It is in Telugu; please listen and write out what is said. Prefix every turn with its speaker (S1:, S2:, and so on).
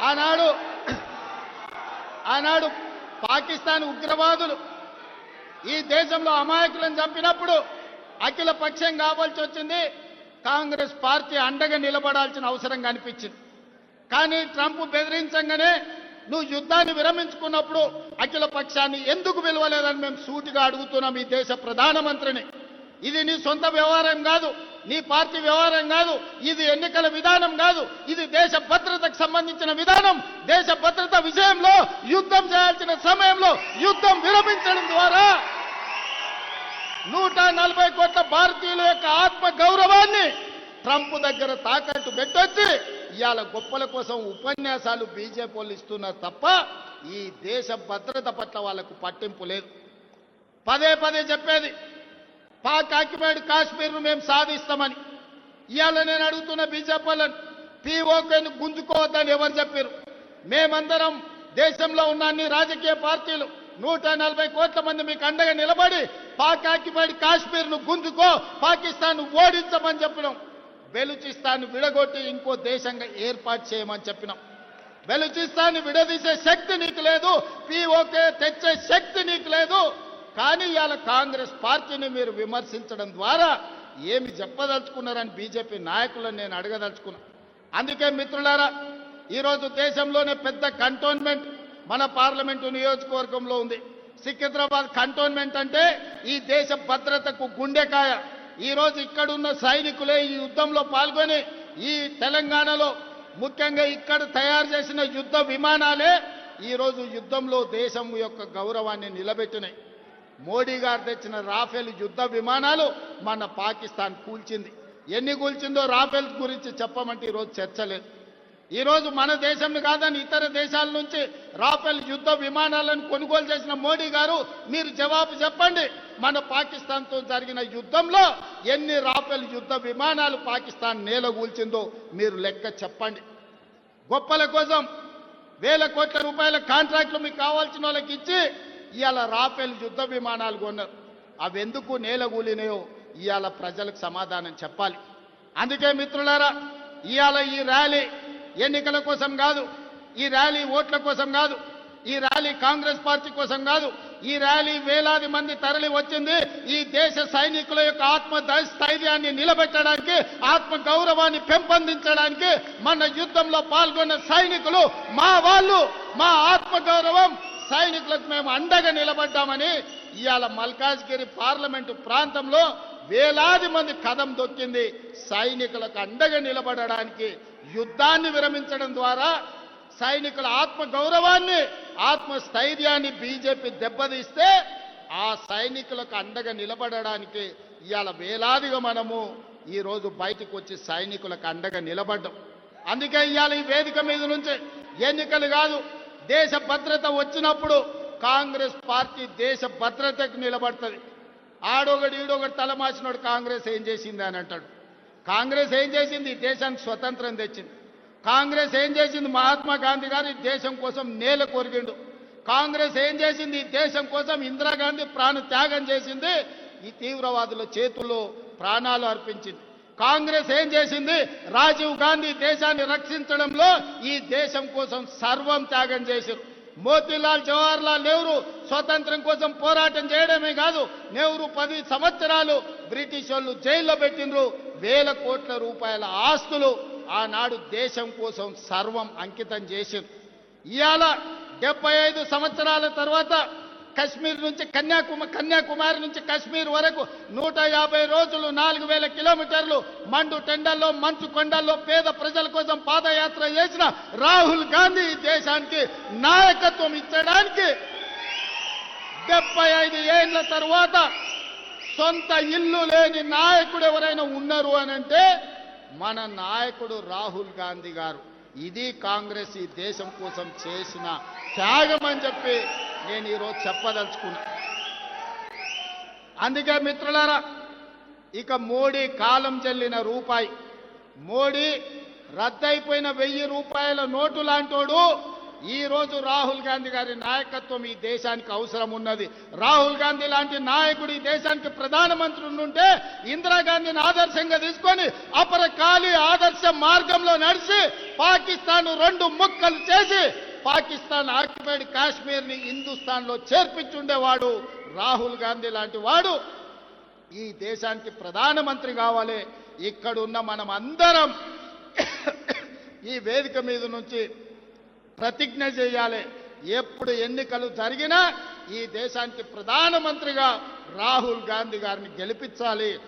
S1: ఆనాడు ఆనాడు పాకిస్తాన్ ఉగ్రవాదులు ఈ దేశంలో అమాయకులను చంపినప్పుడు అఖిల పక్షం కావాల్సి వచ్చింది. కాంగ్రెస్ పార్టీ అండగా నిలబడాల్సిన అవసరం కనిపించింది. కానీ ట్రంప్ బెదిరించగానే నువ్వు యుద్ధాన్ని విరమించుకున్నప్పుడు అఖిల పక్షాన్ని ఎందుకు పిలవలేదని మేము సూటిగా అడుగుతున్నాం ఈ దేశ ప్రధానమంత్రిని. ఇది నీ సొంత వ్యవహారం కాదు, నీ పార్టీ వ్యవహారం కాదు, ఇది ఎన్నికల విధానం కాదు, ఇది దేశ భద్రతకు సంబంధించిన విధానం. దేశ భద్రత విషయంలో యుద్ధం చేయాల్సిన సమయంలో యుద్ధం విరమించడం ద్వారా 140 కోట్ల భారతీయుల యొక్క ఆత్మ గౌరవాన్ని ట్రంప్ దగ్గర తాకట్టు పెట్టొచ్చి ఇవాళ గొప్పల కోసం ఉపన్యాసాలు బీజేపీ వాళ్ళు ఇస్తున్నారు తప్ప ఈ దేశ భద్రత పట్ల వాళ్ళకు పట్టింపు లేదు. పదే పదే చెప్పేది పాక్ ఆక్యుపైడ్ కాశ్మీర్ను మేము సాధిస్తామని. ఇవాళ నేను అడుగుతున్న బీజేపీ వాళ్ళని పీఓకేను గుంజుకోవద్దని ఎవరు చెప్పారు? మేమందరం దేశంలో ఉన్న అన్ని రాజకీయ పార్టీలు 140 కోట్ల మంది మీకు అండగా నిలబడి పాక్ ఆక్యుపైడ్ కాశ్మీర్ను గుంజుకో, పాకిస్తాన్ ఓడించమని చెప్పినాం. బెలూచిస్తాన్ విడగొట్టి ఇంకో దేశంగా ఏర్పాటు చేయమని చెప్పినాం. బెలూచిస్తాన్ విడదీసే శక్తి నీకు లేదు, పీఓకే తెచ్చే శక్తి నీకు లేదు. కానీ ఇవాళ కాంగ్రెస్ పార్టీని మీరు విమర్శించడం ద్వారా ఏమి చెప్పదలుచుకున్నారని బీజేపీ నాయకులను నేను అడగదలుచుకున్నా. అందుకే మిత్రులారా, ఈరోజు దేశంలోనే పెద్ద కంటోన్మెంట్ మన పార్లమెంటు నియోజకవర్గంలో ఉంది. సికింద్రాబాద్ కంటోన్మెంట్ అంటే ఈ దేశ భద్రతకు గుండెకాయ. ఈరోజు ఇక్కడున్న సైనికులే ఈ యుద్ధంలో పాల్గొని ఈ తెలంగాణలో ముఖ్యంగా ఇక్కడ తయారు చేసిన యుద్ధ విమానాలే ఈరోజు యుద్ధంలో దేశం యొక్క గౌరవాన్ని నిలబెట్టినాయి. మోడీ గారు తెచ్చిన రాఫెల్ యుద్ధ విమానాలు మన పాకిస్తాన్ కూల్చింది. ఎన్ని కూల్చిందో రాఫెల్ గురించి చెప్పమంటే ఈరోజు చర్చ లేదు. ఈరోజు మన దేశం కాదని ఇతర దేశాల నుంచి రాఫెల్ యుద్ధ విమానాలను కొనుగోలు చేసిన మోడీ గారు మీరు జవాబు చెప్పండి. మన పాకిస్తాన్తో జరిగిన యుద్ధంలో ఎన్ని రాఫెల్ యుద్ధ విమానాలు పాకిస్తాన్ నేలగూల్చిందో మీరు లెక్క చెప్పండి. గొప్పల కోసం వేల కోట్ల రూపాయల కాంట్రాక్టులు మీకు కావాల్సిన వాళ్ళకి ఇచ్చి ఇవాళ రాఫెల్ యుద్ధ విమానాలు కొన్నారు. అవి ఎందుకు నేలగూలినాయో ఇవాళ ప్రజలకు సమాధానం చెప్పాలి. అందుకే మిత్రులారా, ఇవాళ ఈ ర్యాలీ ఎన్నికల కోసం కాదు, ఈ ర్యాలీ ఓట్ల కోసం కాదు, ఈ ర్యాలీ కాంగ్రెస్ పార్టీ కోసం కాదు. ఈ ర్యాలీ వేలాది మంది తరలి వచ్చింది ఈ దేశ సైనికుల యొక్క ఆత్మ స్థైర్యాన్ని నిలబెట్టడానికి, ఆత్మ గౌరవాన్ని పెంపొందించడానికి. మన యుద్ధంలో పాల్గొన్న సైనికులు మా వాళ్ళు, మా ఆత్మ గౌరవం సైనికులకు మేము అండగా నిలబడ్డామని ఇవాళ మల్కాజ్గిరి పార్లమెంటు ప్రాంతంలో వేలాది మంది కదం దొక్కింది. సైనికులకు అండగా నిలబడడానికి యుద్ధాన్ని విరమించడం ద్వారా సైనికుల ఆత్మ గౌరవాన్ని, ఆత్మ స్థైర్యాన్ని బీజేపీ దెబ్బతీస్తే ఆ సైనికులకు అండగా నిలబడడానికి ఇవాళ వేలాదిగా మనము ఈరోజు బయటకు వచ్చి సైనికులకు అండగా నిలబడ్డాం. అందుకే ఇవాళ ఈ వేదిక మీద నుంచి ఎన్నికలు కాదు, దేశ భద్రత వచ్చినప్పుడు కాంగ్రెస్ పార్టీ దేశ భద్రతకు నిలబడుతుంది. ఆడొకడు ఈడొకడు తలమాసినోడు కాంగ్రెస్ ఏం చేసింది అని అంటాడు. కాంగ్రెస్ ఏం చేసింది? దేశానికి స్వతంత్రం తెచ్చింది. కాంగ్రెస్ ఏం చేసింది? మహాత్మా గాంధీ గారు ఈ దేశం కోసం నేల కొరిగిండు. కాంగ్రెస్ ఏం చేసింది? ఈ దేశం కోసం ఇందిరాగాంధీ ప్రాణ త్యాగం చేసింది, ఈ తీవ్రవాదుల చేతుల్లో ప్రాణాలు అర్పించింది. కాంగ్రెస్ ఏం చేసింది? రాజీవ్ గాంధీ దేశాన్ని రక్షించడంలో ఈ దేశం కోసం సర్వం త్యాగం చేశారు. మోతీలాల్ జవహర్లాల్ నెహ్రూ స్వతంత్రం కోసం పోరాటం చేయడమే కాదు, నెహ్రూ 10 సంవత్సరాలు బ్రిటిష్ వాళ్ళు జైల్లో పెట్టినరు. వేల కోట్ల రూపాయల ఆస్తులు ఆనాడు దేశం కోసం సర్వం అంకితం చేశారు. ఇవాళ 75 సంవత్సరాల తర్వాత కశ్మీర్ నుంచి కన్యాకుమారి నుంచి కశ్మీర్ వరకు 150 రోజులు 4000 కిలోమీటర్లు మండు టెండల్లో మంచు కొండల్లో పేద ప్రజల కోసం పాదయాత్ర చేసిన రాహుల్ గాంధీ ఈ దేశానికి నాయకత్వం ఇచ్చడానికి 75 ఏళ్ల తర్వాత సొంత ఇల్లు లేని నాయకుడు ఎవరైనా ఉన్నారు అనంటే మన నాయకుడు రాహుల్ గాంధీ గారు. ఇది కాంగ్రెస్ ఈ దేశం కోసం చేసిన త్యాగం అని చెప్పి నేను ఈరోజు చెప్పదలుచుకున్నా. అందుకే మిత్రులారా, ఇక మోడీ కాలం చెల్లిన రూపాయి, మోడీ రద్దయిపోయిన 1000 రూపాయల నోటు లాంటోడు ఈ రోజు రాహుల్ గాంధీ గారి నాయకత్వం ఈ దేశానికి అవసరం ఉన్నది. రాహుల్ గాంధీ లాంటి నాయకుడు ఈ దేశానికి ప్రధానమంత్రి ఉంటే ఇందిరాగాంధీని ఆదర్శంగా తీసుకొని అపరకాలి ఆదర్శ మార్గంలో నడిచి పాకిస్తాన్ 2 ముక్కలు చేసి పాకిస్తాన్ ఆక్యుపైడ్ కాశ్మీర్ ని హిందుస్థాన్ లో చేర్పించుండేవాడు రాహుల్ గాంధీ లాంటి వాడు ఈ దేశానికి ప్రధానమంత్రి కావాలి. ఇక్కడున్న మనం అందరం ఈ వేదిక మీద నుంచి ప్రతిజ్ఞ చేయాలి. ఎప్పుడు ఎన్నికలు జరిగినా ఈ దేశానికి ప్రధానమంత్రిగా రాహుల్ గాంధీ గారిని గెలిపించాలి.